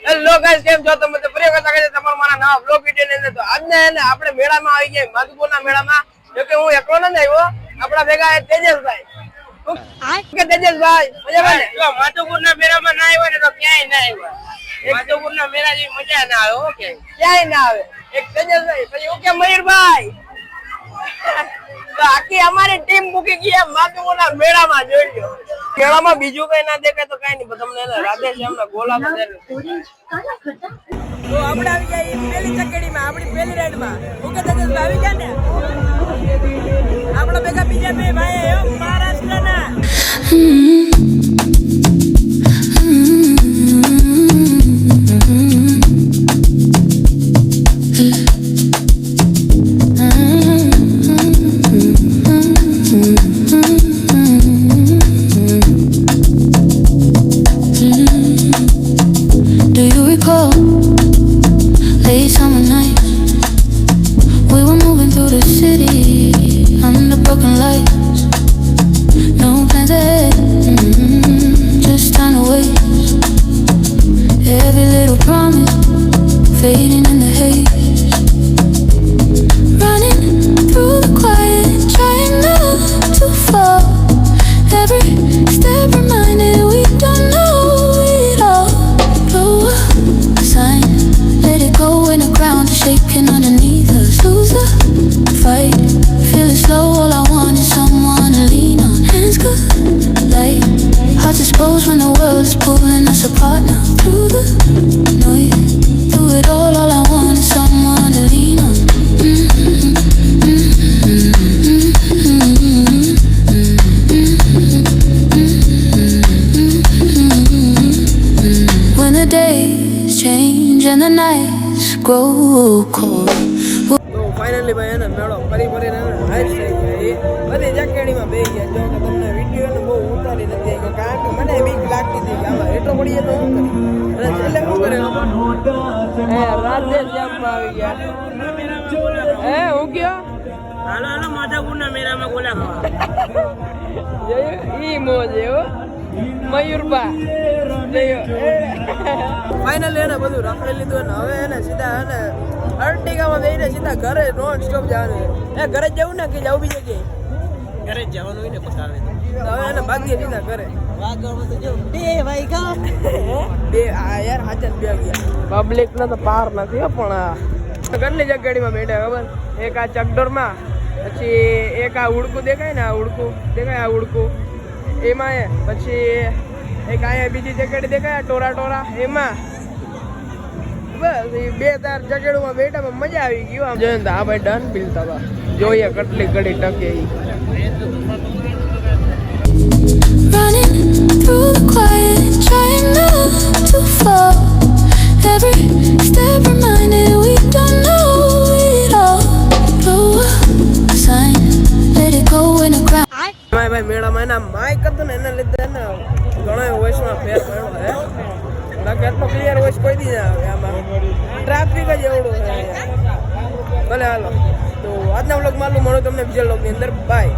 Hello guys, કેમ છો તમે? તો પ્રિય કથા કહે તમારું મારા નવા બ્લોગ વિડિયો ની અંદર. તો આજને આપણે મેળામાં આવી ગયા, માધુપુરના મેળામાં. જો કે હું એકલો ન આવ્યો, આપણા ભેગા તેજસભાઈ. કે તેજસભાઈ મજામાં ને? જો માધુપુરના મેળામાં ના આવ્યો ને તો ક્યાંય ના આવ્યો. માધુપુરના મેળા જેવી મજા ના આવે. ઓકે, ક્યાંય ના આવે. એક તેજસભાઈ, પછી ઓકે મયુરભાઈ. તો આખી અમારી ટીમ મૂકી ગઈ માધુપુરના મેળામાં. જોઈ લો, મેળામાં બીજું કઈ ના દેખાય તો કઈ નહીં, પણ તમને રાધેશ્યામના ગોલા તો આપણે આવી ગયા પેલી ચકેડીમાં, આપણી પેલી રાઈડમાં. ઓકે તેજસભાઈ આવી ગયા ને? આપણા ભેગા બીજા બે ભાઈ મહારાષ્ટ્રના. Fading in the haze, running through the quiet, trying not to fall. Every step reminded we don't know it all. Blow a sign, let it go when the ground is shaking underneath us. Lose the fight, feeling slow. All I want is someone to lean on. Hands good, light, hearts exposed when the world is pulling us apart now. Through the noise, it all I want is someone to lean on. When the days change and the nights grow cold. તો finally ભાઈ એને મેળો ફરી ફરીને height થઈ ગઈ. બધી જકેડીમાં બેસી ગયા. જો કે તમને વિડીયો બહુ ઉતારી નથી આવી, કારણ કે મને બીક લાગતી હતી કે આમાં હેઠો પડીએ તો શું કરી. અને છેલ્લે શું કરે, રાધેશ્યામમાં આવી ગયા. હું ગયો હાલો હાલો માધવપુરના મેળામાં ગોલા ખાવા. જોયું ઈ મોજ એવો મયુરબા. ફાઇનલી એને બધું રખડી લીધું ને હવે એને સીધા એને અર્ટિગામાં બેસીને સીધા ઘરે નોન સ્ટોપ જવાનું. ઘરે જ જવું ને કે જવું બીજે કે ઘરે જ જવાનું હોય ને પતાવે તો હવે એને ભાગીએ સીધા ઘરે. બે આ યાર હાચન બે ગયા. પબ્લિક ને તો પાર નથી પણ કેટલી જગ્યામાં બેઠા ખબર? એક આ ચકડોરમાં, પછી એક આ ઉડકું દેખાય ને, આ ઉડકું દેખાય, આ ઉડકું એમાં, પછી એક અહીંયા બીજી જગ્યાએ દેખાય ટોરા ટોરા એમાં. બસ એ બે ચાર જગેડુમાં બેઠા, મજા આવી ગયું. આમ જોયું આ ભાઈ ડન પીલતા હતા. જોઈએ કેટલી ઘડી ટકે. Running through the quiet, trying not to fall. Every step reminded we don't know it all. Blow a sign, let it go in the ground. ભાઈ મેળામાં એના માઇક હતું ને એના લીધે એને ઘણો વોઇસમાં ફેર પડ્યો છે. બાકી એટલો ક્લિયર વોઇસ કોઈ દી ના આવે આમાં. ટ્રાફિક જ એવડું છે. ભલે હાલો, તો આજના વ્લોગમાં મળું તમને બીજા વ્લોગની અંદર. બાય.